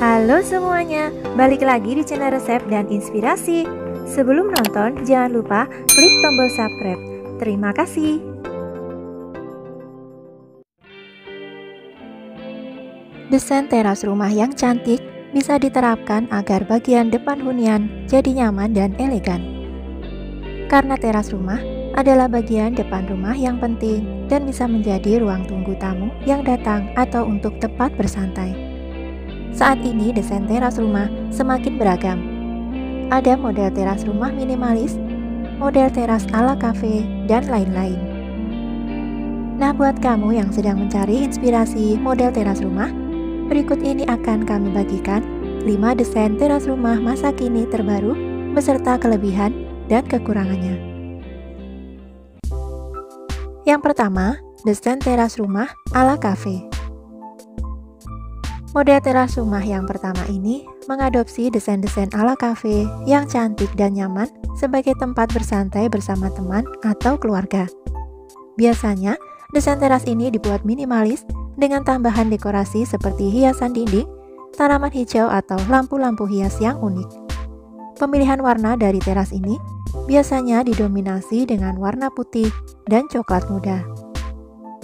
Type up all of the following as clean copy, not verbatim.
Halo semuanya, balik lagi di channel resep dan inspirasi. Sebelum nonton, jangan lupa klik tombol subscribe. Terima kasih. Desain teras rumah yang cantik bisa diterapkan agar bagian depan hunian jadi nyaman dan elegan. Karena teras rumah adalah bagian depan rumah yang penting dan bisa menjadi ruang tunggu tamu yang datang atau untuk tempat bersantai. Saat ini desain teras rumah semakin beragam. Ada model teras rumah minimalis, model teras ala cafe, dan lain-lain. Nah, buat kamu yang sedang mencari inspirasi model teras rumah, berikut ini akan kami bagikan 5 desain teras rumah masa kini terbaru beserta kelebihan dan kekurangannya. Yang pertama, desain teras rumah ala cafe. Model teras rumah yang pertama ini mengadopsi desain-desain ala cafe yang cantik dan nyaman sebagai tempat bersantai bersama teman atau keluarga. Biasanya, desain teras ini dibuat minimalis dengan tambahan dekorasi seperti hiasan dinding, tanaman hijau atau lampu-lampu hias yang unik. Pemilihan warna dari teras ini biasanya didominasi dengan warna putih dan coklat muda.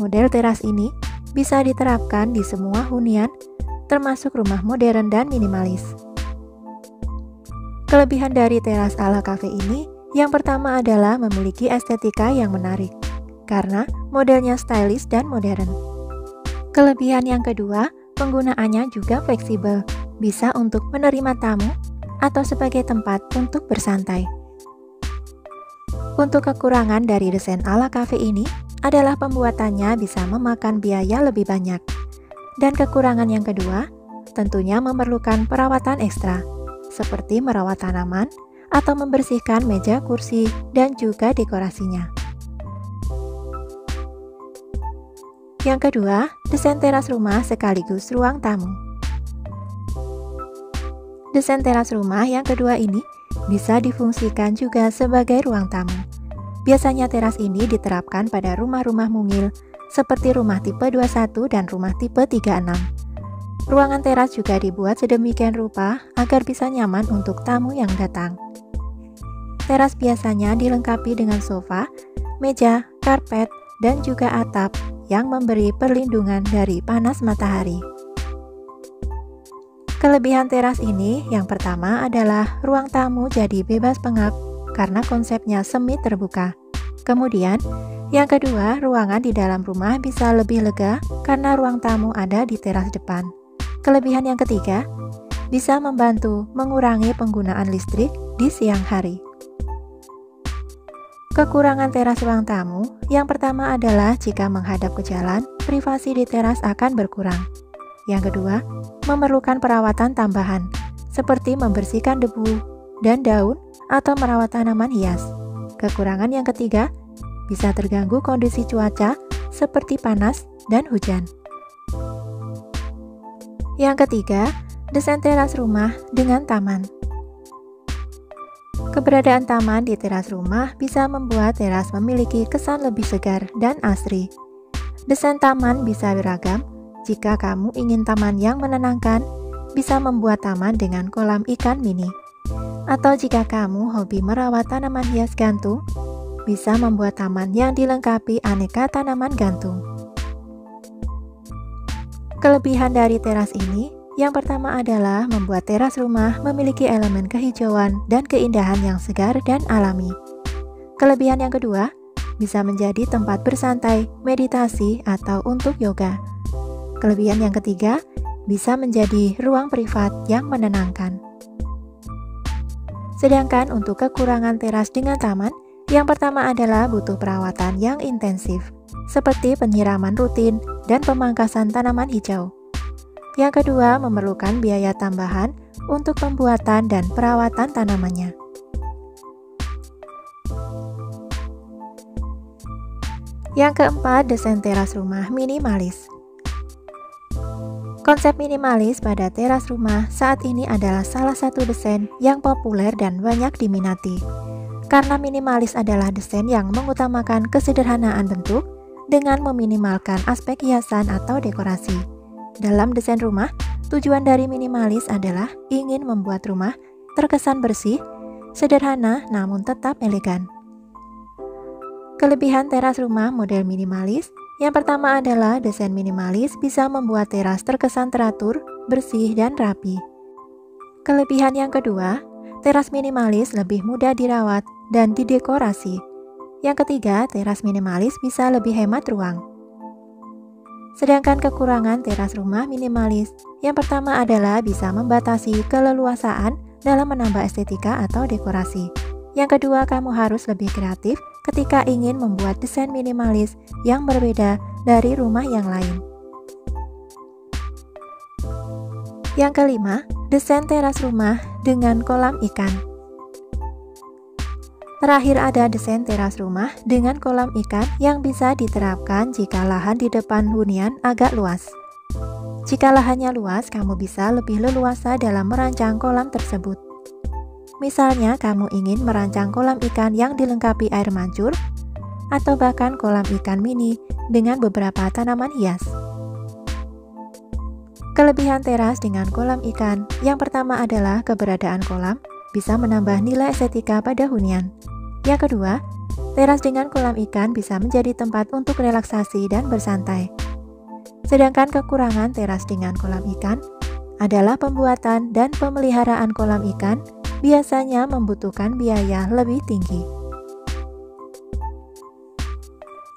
Model teras ini bisa diterapkan di semua hunian, termasuk rumah modern dan minimalis. Kelebihan dari teras ala cafe ini, yang pertama adalah memiliki estetika yang menarik, karena modelnya stylish dan modern. Kelebihan yang kedua, penggunaannya juga fleksibel, bisa untuk menerima tamu atau sebagai tempat untuk bersantai. Untuk kekurangan dari desain ala cafe ini adalah pembuatannya bisa memakan biaya lebih banyak. Dan kekurangan yang kedua, tentunya memerlukan perawatan ekstra, seperti merawat tanaman atau membersihkan meja kursi dan juga dekorasinya. Yang kedua, desain teras rumah sekaligus ruang tamu. Desain teras rumah yang kedua ini bisa difungsikan juga sebagai ruang tamu. Biasanya teras ini diterapkan pada rumah-rumah mungil, seperti rumah tipe 21 dan rumah tipe 36. Ruangan teras juga dibuat sedemikian rupa agar bisa nyaman untuk tamu yang datang. Teras biasanya dilengkapi dengan sofa, meja, karpet, dan juga atap yang memberi perlindungan dari panas matahari. Kelebihan teras ini yang pertama adalah ruang tamu jadi bebas pengap karena konsepnya semi terbuka. Kemudian, yang kedua, ruangan di dalam rumah bisa lebih lega karena ruang tamu ada di teras depan. Kelebihan yang ketiga, bisa membantu mengurangi penggunaan listrik di siang hari. Kekurangan teras ruang tamu, yang pertama adalah jika menghadap ke jalan, privasi di teras akan berkurang. Yang kedua, memerlukan perawatan tambahan, seperti membersihkan debu dan daun atau merawat tanaman hias. Kekurangan yang ketiga, bisa terganggu kondisi cuaca seperti panas dan hujan. Yang ketiga, desain teras rumah dengan taman. Keberadaan taman di teras rumah bisa membuat teras memiliki kesan lebih segar dan asri. Desain taman bisa beragam. Jika kamu ingin taman yang menenangkan, bisa membuat taman dengan kolam ikan mini. Atau jika kamu hobi merawat tanaman hias gantung, bisa membuat taman yang dilengkapi aneka tanaman gantung. Kelebihan dari teras ini, yang pertama adalah membuat teras rumah memiliki elemen kehijauan dan keindahan yang segar dan alami. Kelebihan yang kedua, bisa menjadi tempat bersantai, meditasi, atau untuk yoga. Kelebihan yang ketiga, bisa menjadi ruang privat yang menenangkan. Sedangkan untuk kekurangan teras dengan taman, yang pertama adalah butuh perawatan yang intensif, seperti penyiraman rutin dan pemangkasan tanaman hijau. Yang kedua, memerlukan biaya tambahan untuk pembuatan dan perawatan tanamannya. Yang keempat, desain teras rumah minimalis. Konsep minimalis pada teras rumah saat ini adalah salah satu desain yang populer dan banyak diminati. Karena minimalis adalah desain yang mengutamakan kesederhanaan bentuk dengan meminimalkan aspek hiasan atau dekorasi. Dalam desain rumah, Tujuan dari minimalis adalah ingin membuat rumah terkesan bersih, sederhana namun tetap elegan. Kelebihan teras rumah model minimalis, yang pertama adalah desain minimalis bisa membuat teras terkesan teratur, bersih, dan rapi. Kelebihan yang kedua, teras minimalis lebih mudah dirawat dan didekorasi. Yang ketiga, teras minimalis bisa lebih hemat ruang. Sedangkan kekurangan teras rumah minimalis, yang pertama adalah bisa membatasi keleluasaan dalam menambah estetika atau dekorasi. Yang kedua, kamu harus lebih kreatif ketika ingin membuat desain minimalis yang berbeda dari rumah yang lain. Yang kelima, desain teras rumah dengan kolam ikan. Terakhir ada desain teras rumah dengan kolam ikan yang bisa diterapkan jika lahan di depan hunian agak luas. Jika lahannya luas, kamu bisa lebih leluasa dalam merancang kolam tersebut. Misalnya, kamu ingin merancang kolam ikan yang dilengkapi air mancur, atau bahkan kolam ikan mini dengan beberapa tanaman hias. Kelebihan teras dengan kolam ikan, yang pertama adalah keberadaan kolam bisa menambah nilai estetika pada hunian. Yang kedua, teras dengan kolam ikan bisa menjadi tempat untuk relaksasi dan bersantai. Sedangkan kekurangan teras dengan kolam ikan adalah pembuatan dan pemeliharaan kolam ikan biasanya membutuhkan biaya lebih tinggi.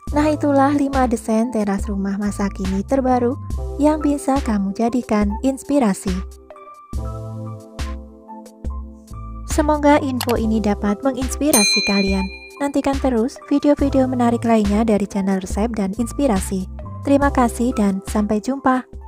Nah, itulah 5 desain teras rumah masa kini terbaru yang bisa kamu jadikan inspirasi. Semoga info ini dapat menginspirasi kalian. Nantikan terus video-video menarik lainnya dari channel Resep dan Inspirasi. Terima kasih dan sampai jumpa.